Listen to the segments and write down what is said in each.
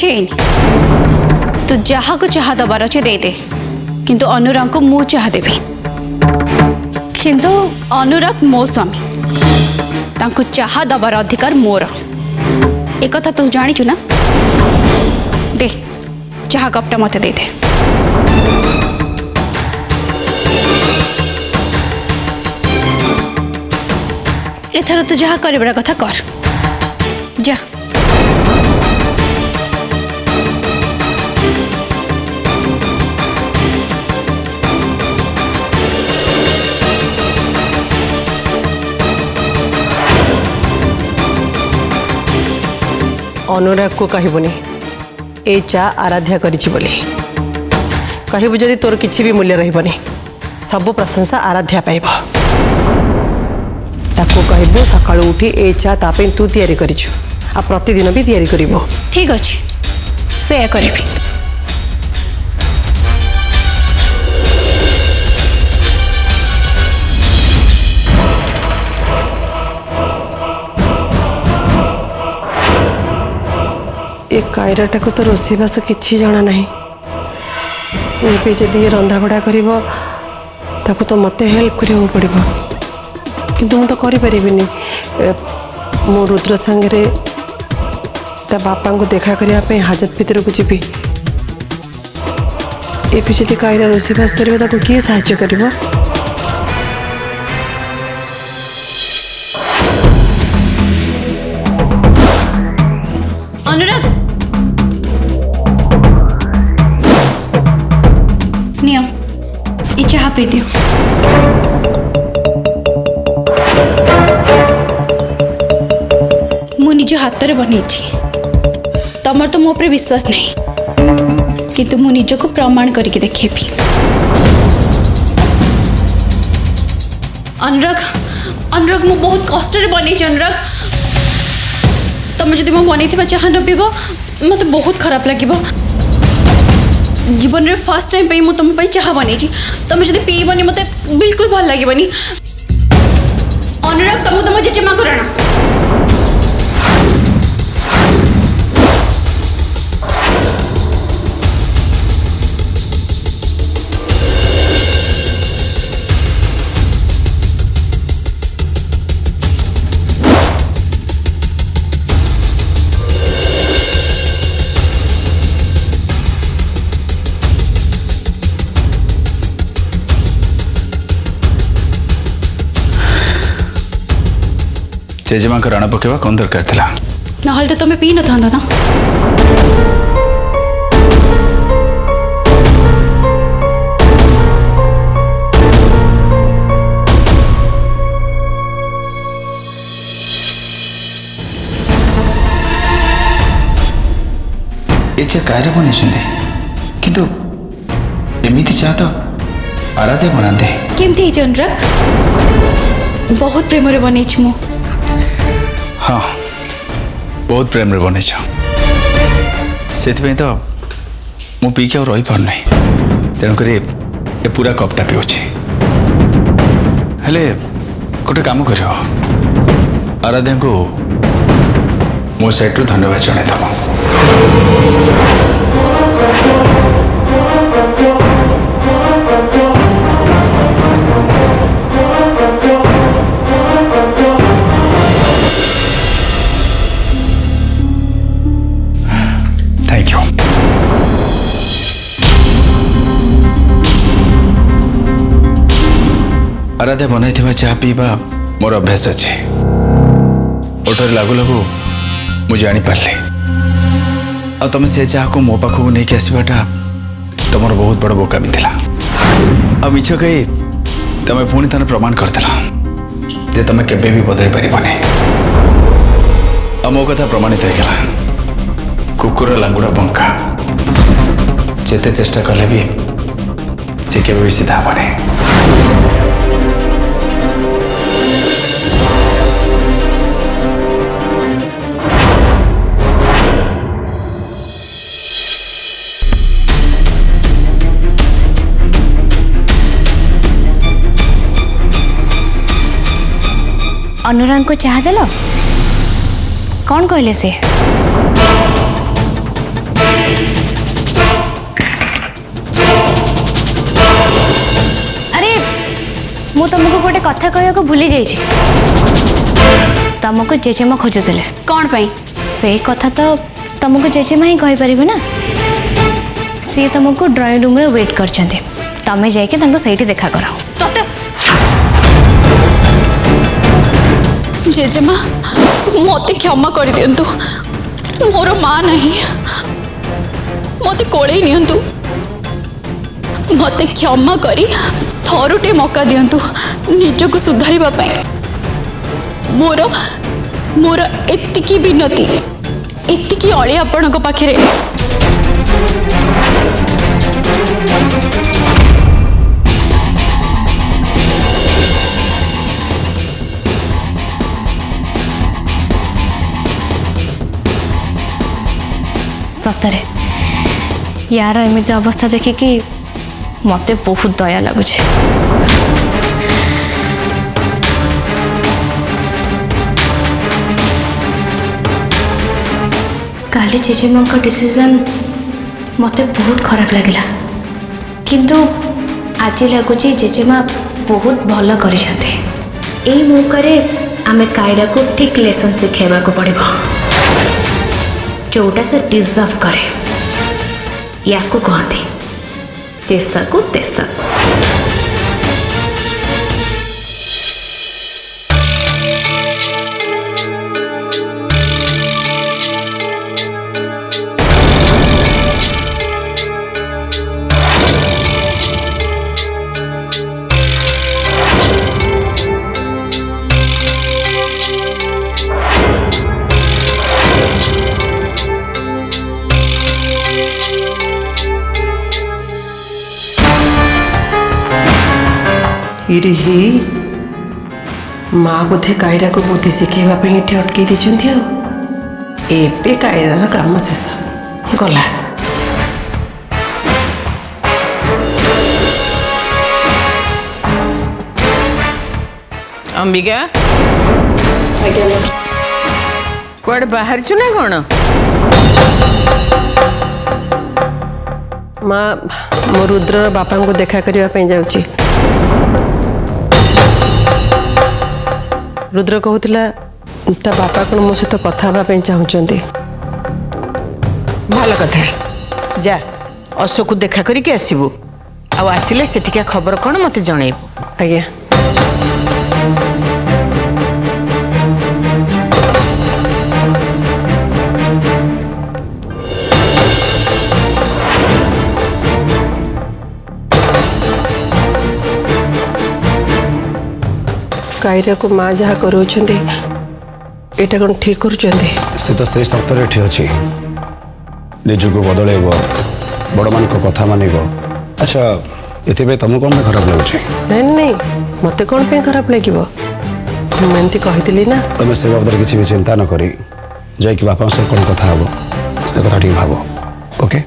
अच्छे तू जहा को चाह दबार अच्छे दे दे किंतु अनुराग को मु चाह देवी किंतु अनुराग मो स्वामी तांको चाह दबार अधिकार मोर एक कथा तू जानी ना दे चाह कपटा मत दे दे एथर तू जहा कर कथा कर जा अनुराग को कहबुनी ए चा आराध्या करिछि बोली कहबु जदि तोर किछि भी मूल्य रहिबनी सब प्रशंसा आराध्या पाइब ताको कहबु सकाळु उठी ए चा तापे तू तैयारी करिछु आ प्रतिदिन भी तैयारी करिवो ठीक अछि से करबी एक कायराटा को तो रोषेबास किसी जाना नहीं ये जदि रंधाबढ़ा कर तो मत हेल्प करने पड़ो किंतु मु तो करें मो रुद्र सांगे ता बापा को देखा करने हाजत भीतर को जीवी ये जदि कायरा रोषेबास कर किए साहाय्य कर अनुराग नियम ये चाह पी दियो मु निज हाथ रे बनी तमर तो मो पर विश्वास नहीं किंतु मु निज को प्रमाण करके देखेबी अनुराग अनुराग मु बहुत कष्ट रे बनी अनुराग तुम जब मो बन चाह न पीब मत बहुत खराब लगे जीवन रे फर्स्ट टाइम पे मु तुम चाह बनी तुम जब पीबनी मत बिल्कुल भल लगे अनुराग तुमको तुम जेजेमा को रण जेजेमा को राणा पकेवा कौन दरकार था ना तो तुम्हें पी न था ना ये कायरा बनी किंतु एमती चाह तो आराध्या बनाते केमती अनुराग बहुत प्रेम रे बनी मु हाँ बहुत प्रेम रे बने से तो मु पी के रही पार नहीं तेणुक ये पूरा कपटा पीऊँच हेले गोटे काम कर आराध्या को मो साइड धन्यवाद जनईदेव थैंक यू आराध्या बनाई चाह पीवा मोर अभ्यास अच्छे ओठर लगू लगू मुझे जानी पार्ली आ तुम से चाह को मो पाखक नहीं आसवाटा तुम बहुत बड़ बोकामी था आ मिछ कही तुम पुणी थने प्रमाण करदेला जे तुम केबे भी बदल पारबनी आ मो कथा प्रमाणित होगा कुकुर लांगुड़ा बंका जेते चेष्टा कले भी से केबे भी सीधा हेबनी अनुराग को चाह देल कौन कहले से मु तुमको गोटे कथा कहया को भूली जाइए तुमको जेजेमा खोजुले कौन पाई से कथा तो तुमको जेजेमा ही कही पारिबे ना सी तुमको ड्राइंग रूम रे वेट करछन्ते तमे जाके तांको सहीटी देखा कराओ तते जेजेमा मते क्षमा कर दियंतु मोर मां नहीं मते कोले नियंतु मते क्षमा करी थरुटे मौका दियंतु निजको सुधारिबा पई मोर मोर एतिकी विनती एतिकी अळी आपणक पाखरे सतरे यार एमती अवस्था देखिकी मते बहुत दया लगुच काली जेजेमा डिसीजन मते बहुत खराब लगिला किंतु आज लगुच जेजेमा बहुत भल कर मौका आमे कायरा को ठीक लेसन शिखेबा को पड़िबो जोटा से डिजर्व करे या को कहती चेसा को तेसा इरिही माँ बोधे कायरा को बुद्धि शिखेबा पे इठे अटके दिछन्ती आ एबे कायरार काम शेष गला अंबिका कुआडे बाहर छु ना कौन माँ मो रुद्र बापा को देखा करने पे जाऊँगी रुद्र कहूला ता बापा कौन मो सहित कथा हाँवाई चाहते भल कथा जा अशोक को देखा करके आसबू आसिले सेठिका खबर कौन मत जनइबू आज्ञा कायरा को माँ जहाँ करोचंदी एटा कौन ठीक करुचंदी से तो से शर्त रे अच्छी निजको बदलेब बड़ मान कथा मानब अच्छा ये तुमको कौन खराब लगुच नहीं नहीं मते कौन पे खराब लगे मुझे कही ना तुम से बाबद किसी भी चिंता न करी जाकि बापा से कौन कथा हम से कथा ठीक भाव ओके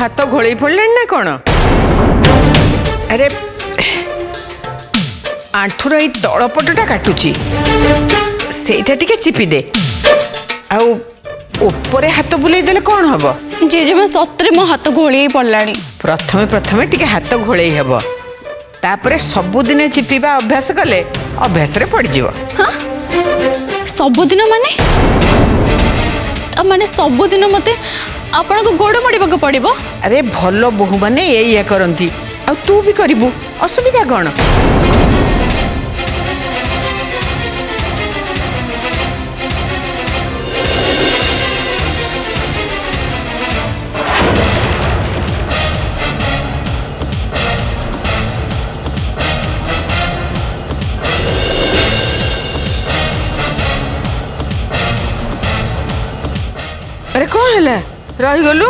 हाथ घोड़े पड़े ना कौन अरे आंठुर ये तलपटा काटुची सेटा टिके चिपी दे आउे हाथ बुले देले कौन हम जेजेमा सतरे मो हाथ घोड़ी पड़लानी प्रथमे प्रथमे टिके हाथ घोड़े हम तापरे सबुदिने चिपीबा अभ्यास कले अभ्यास रे पड़ जिवो हाँ सबुदिन माने माने सबुदिन मते आपण को गोड़ मोड़ीबा पड़िबो अरे भल बोहू माने ये करती आ तू भी करिबू असुविधा कौन अरे कौन है रही गलु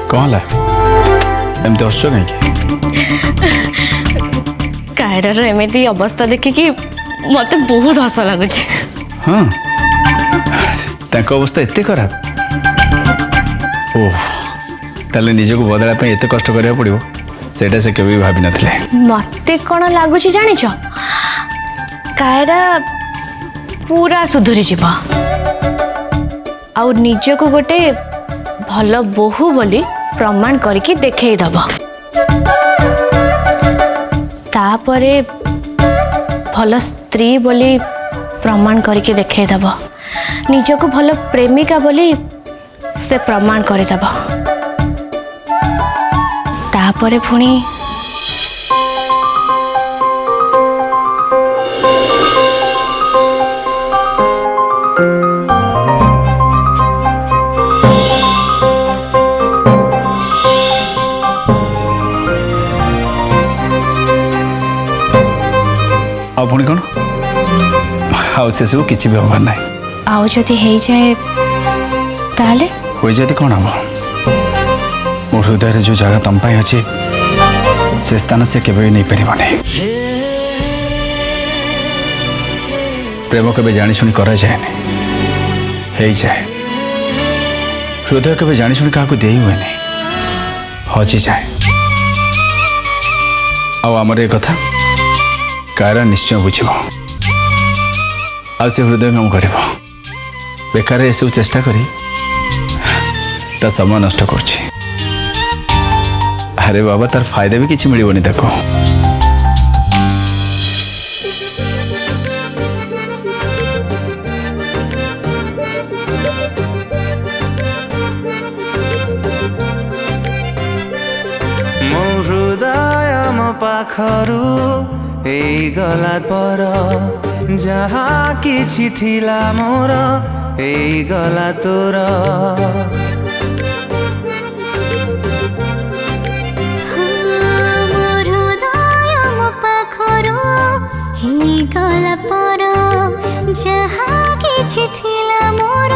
कौन ला एमती हस कहीं कायरार एमती अवस्था देखिकी मत बहुत हस लगुच। हाँ तांको अवस्था एते खराब ओह ताले निजको बदला पे एते कष्ट करिया पड़िबो सेटा से केबे भाबी नथले। मत कौन लगुच जानिच कायरा पूरा सुधुरी जीव आउ निजको गोटे भल बोहू बोली प्रमाण करके देखे दब तापरे भल स्त्री बोली प्रमाण करके देखे दब निजको भल प्रेमिका बोली से प्रमाण कर दब तापरे पुणी पुणी कौन आउ से सब किसी भी हबार ना आउ जदि हो जाए ताले हो जाती कौन हम मो हृदय जो जगह तुम अच्छी से स्थान से केवे नहीं पारे प्रेम केवे जानी शुणी करा जाए हो जाए हृदय केवे जानी शुणी क्या दे हुए हजि जाए आमर ये कथा कायरा निश्चय बुझ आ से हृदय काम कर बेकार ये सब चेष्टा करी ता समय नष्ट कर अरे बाबा तार फायदा भी किसी मिलबनी ताको मो हृदय मो पाखरु ए गला पर जहाँ किछि थिला मोर ए गला तोर गला पर जहाँ किछि थिला मोर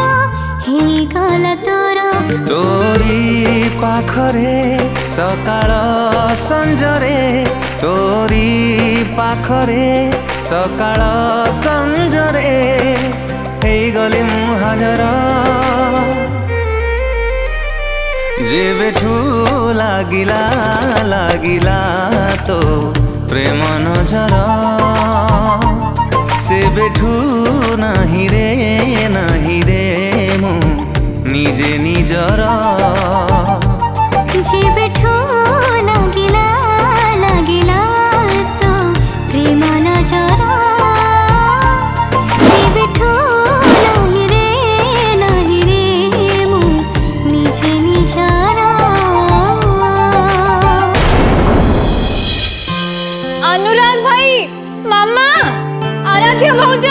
हे गला तोर तोरी पाखरे सकाळ संजरे तोरी पाखरे सकाळ संजरे हे गले मु हाजर जेबेठू लागिला लागिला तो प्रेम नजर से बेठू नहीं रे मु निजे निजर जेबेठू लागिला लागिला तो प्रेम नजर जेबेठू नहीं रे मु निजे निजर। अनुराग भाई मामा आराध्या भाउज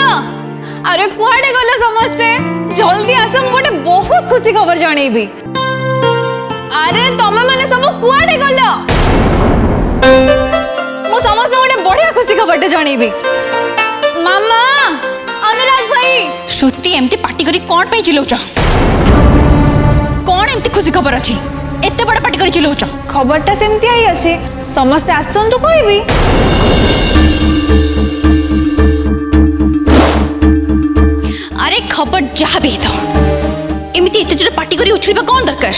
अरे कुआडे गला समस्ते जल्दी आस मु गोटे बहुत खुशी खबर जणेबी। अरे तमे माने सब कुआडे गला मु समस्त गोटे बढ़िया खुशी खबर जणेबी। मामा अनुराग भाई श्रुति एमती पार्टी करी कोन पे चिलौछ कोन एमती खुशी खबर अछि एते बड़ पार्टी करी चिलौछ खबरटा सेमती आई अछि समस्त आसन तो कहबी। अरे खबर जहाँ भी था एमती एते जोर पार्टी करी उछलिबा कौन दरकार।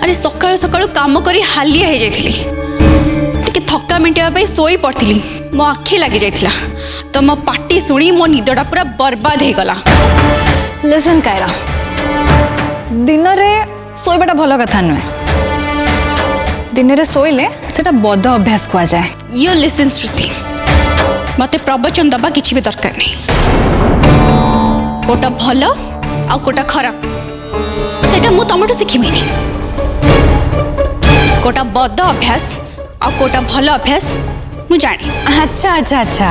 अरे सकाळ सकाळ काम करी हालिया हे जाइथिली टिके थक्का मेंटेवा पई सोई पड़थिली मो आखि लागी जाइथिला तो मो पार्टी सुनी मो निदडा पूरा बर्बाद हे गला। लिसन कायरा दिन रे सोईबाटा भल कथा नुहे दिन रे सोईले सेटा बद अभ्यास कुआ जाए। यू लिसन श्रुति मते प्रवचन दबा किछि भी दरकार नहीं कोटा भल आ कोटा खराब से सेटा मु तमटू शिखिबिनी कोटा बद अभ्यास आ कोटा भल अभ्यास मु जानी। अच्छा अच्छा अच्छा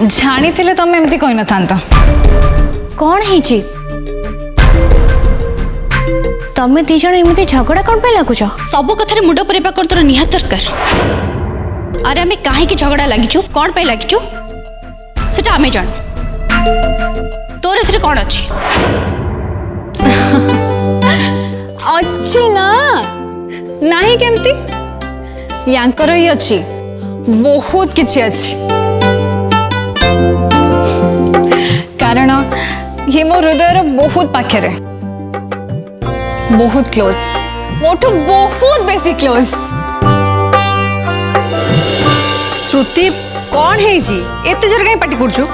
जानी थिले तमे एमती कहि न थांत। कौन है तमे दी जण एमती झगड़ा कौन पे लागुच? सबु कथारे मुंड परेबा कर तोर निहात दरकार। अरे आमे काहे की झगड़ा लागिचु कौन पे लागिचु सेटा आमे जानु। तोर एथरे कौन अछि? अच्छी ना नाही केमती यांकर ही अच्छी बहुत किछि अच्छी कारण ये मो हृदय बहुत पाखे बहुत क्लोज मोठू बहुत बेसी क्लोज। श्रुति कौन है जी एते जोर कहीं पार्टी करछु?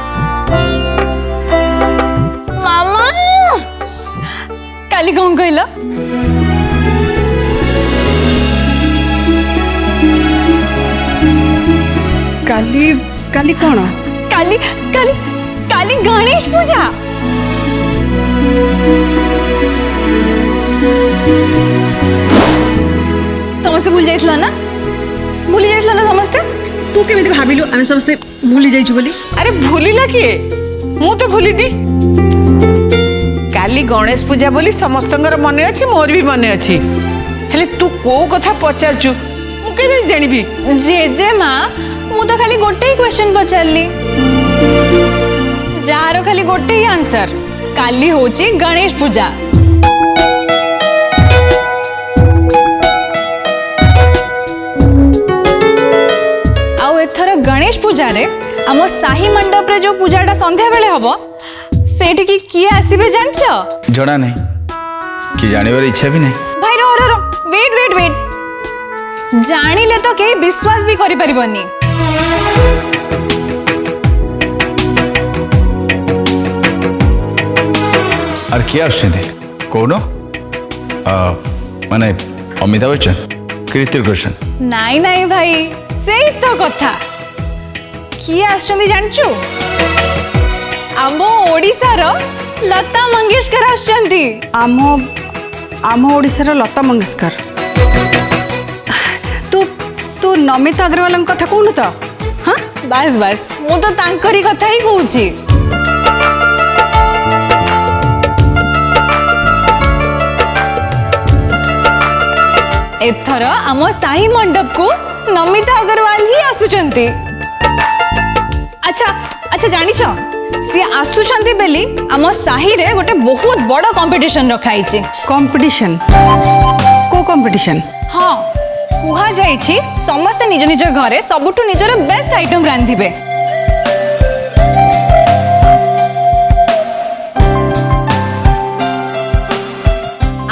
मामा काली कौन कहला? काली काली कौन? काली काली काली गणेश पूजा। समस्ते भूल जाइथिला ना समस्ते? तू केमिति भाबिलु आमे समस्ते भूली जाइछु बोली? अरे भूलिला किए मु तो भूलिनी। काली गणेश पूजा बोली समस्तंगर मने अछि मोर भी मने अछि हेले तू को कथा पचारचु मु केने जानिबी? जेजे माँ मु तो खाली गोटे ही क्वेश्चन पचारली जार खाली गोटे ही आंसर काली होची गणेश पूजा। आउ एथर गणेश पूजा रे आम साही मंडप रे जो पूजाटा संध्या बेले हबो सेठी की किए आसीबे जानछ? जणा नहीं कि जानिबार इच्छा भी नहीं। भाई रो वेट वेट वेट जानिले तो केही विश्वास भी करि परिबनी। और किए आसुଛନ୍ତି कौन माने अमिताभ बच्चन ऋतिक रोशन? नाई नाई भाई से तो कथा किए आसुଛନ୍ତି जानचु? आम ओडिसा रो लता मंगेशकर आसुଛନ୍ତି। आम आम ओडिसा लता मंगेशकर। तू तू नमिता अग्रवाल कथा कहूनु तो? हाँ बस बस मु तो तांकरी कथा ही कहूची। एथर आम साही मंडप को नमिता अग्रवाल ही आसुचंती। अच्छा अच्छा जानी छो सी आसुचंती बेली आम साही रे गोटे बहुत बड़ कंपटीशन रखाई छि। कंपटीशन को कंपटीशन? हाँ कुहा जाइछि समस्त निज निज घरे सबुठु निजर बेस्ट आइटम रांधिबे।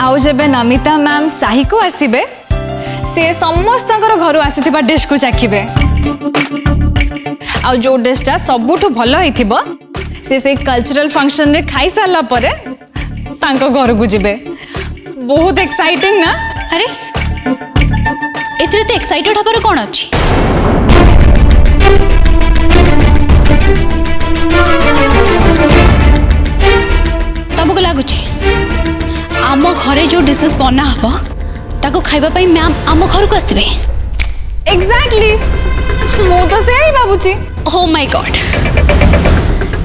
आउ जेबे नमिता मैम साही को आसीबे से समस्त घर आसीथिबा डिश को चाखिबे आ जो डिशटा सबुठु भल होइथिबो से कल्चरल फंक्शन रे खाई सारला परे तांको घर को जिबे। बहुत एक्साइटिंग ना? अरे एथरे तो एक्साइटेड हबार कौन अछि? तमको लागुछि आम घरे जो डिशेस बना हबो ताको खाइबा पई मैम आम घर को आसबे? एग्जैक्टली मु तो से ही बाबूची। ओ माय गॉड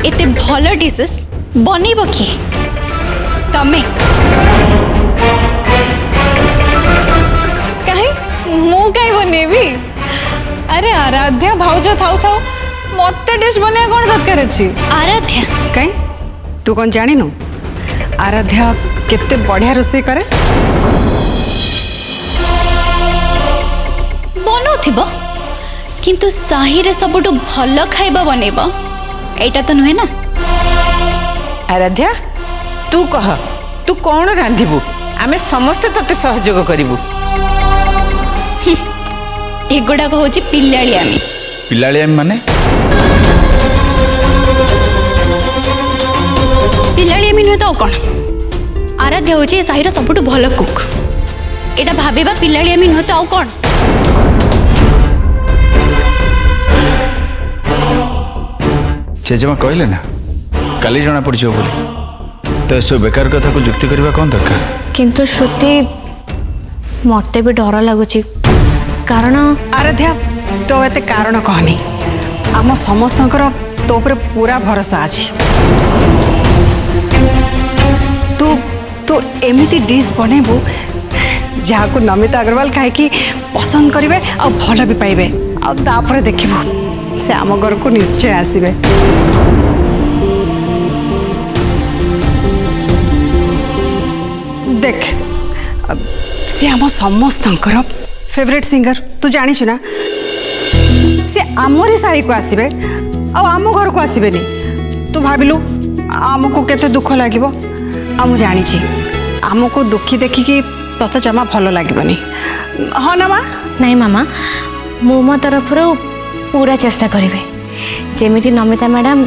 एते भल डिशेस बनेबो की तमे? कहीं मु कहीं बनेबी? अरे आराध्या भाउज थाउ थाउ मते डिश बने कोन दरकार अछि? आराध्या कहीं तू कौन जानी नु आराध्या केते बढ़िया रोषे करे? बनौथिबो किंतु साही रे सबुठु भल खाइबा बनेबो एटा तो नुहे ना। आराध्या तू कह तू कौन रांधिबू आमे समस्ते तते सहयोग करिबू। एगुड़ा को होची पिल्लालियामी। पिल्लालियामी माने? पिल्लालियामी नुहे तो कौन? आराध्या होची साहीर सबुठु भल कुक एटा भाबेबा पिल्लालियामी नुहे तो कौन? जेजेमा कहले ना काली जना पड़छ बोली तो एसବୁ बेकार कथा को जुक्ति करवा कौन दरकार? କିନ୍ତୁ ଶ୍ରୁତି ମୋତେ ବି ଡର ଲାଗୁଛି କାରଣ आराध्या तो एते कारण कहनी आम समस्तंकर तो ऊपर पूरा भरोसा अछि तू तो एमिति डिश बनेबू जहाँ को नमिता अग्रवाल खाई पसंद करेंगे आ भल भी पाइबे आपर देखबू से आम घर को निश्चय आसबे। देख से आम समस्तंकर फेवरेट सिंगर तू जानिछु ना से आमरी साही को आसबे आम घर को आसबेनी तू भाविलु आमको केते दुख लागिबो आम जानिछि आमको दुखी देखिकी तत जमा भल लगनी हाँ ना माँ नहीं मामा मु मो तरफ पूरा चेष्टा करेंगे जेमिति नमिता मैडम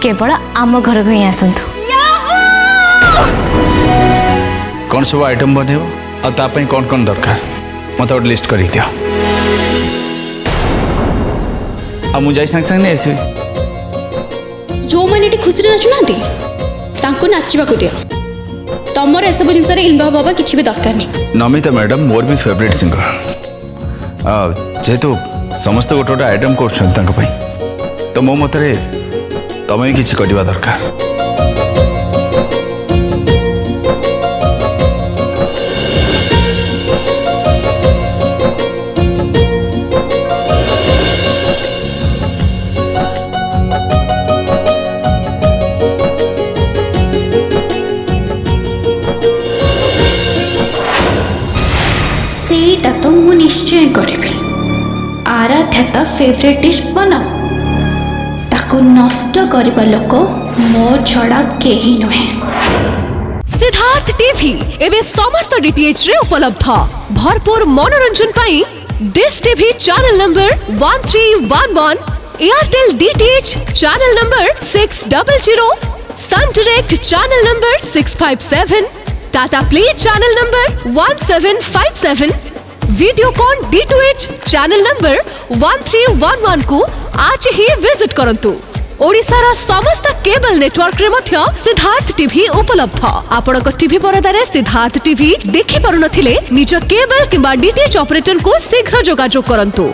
केवल आम घर को ही आसतु। कौन सब आइटम बनेब और कौन कौन दरकार मत गोटे लिस्ट कर दियो आ मु जाई संग संग नहीं आसबी। जो मैंने खुशी नाचुना नाचवा को दियो तमर एसबू जिनस इनवल्व हवा किसी भी दरकार नहीं। नमिता मैडम मोर भी फेवरेट सिंगर जेहेतु समस्त गोटे गोटे आइटम कर तो मो मतरे तमें किसी करवा दरकार। सेटा तो मु निश्चय करी आराध्या ता फेवरेट डिश बनाओ ताको नष्ट करबा लोक मो छड़ा केही नुहे। सिद्धार्थ टीवी एवं समस्त डीटीएच रे उपलब्ध भरपूर मनोरंजन पाई dish TV channel number 1311 Airtel DTH channel number 600 sun direct channel number 657 Tata play channel number 1757 Videocon D2H channel number 1311 को आज ही विजिट करंतु। ओडिशार समस्त केबल नेटवर्क रे मध्य सिद्धार्थ टीवी उपलब्ध आपणक टीवी परदार सिद्धार्थ टीवी देखि पारु नथिले निज केबल किंबा डीटीएच ऑपरेटर को शीघ्र जोगाजोग करंतु।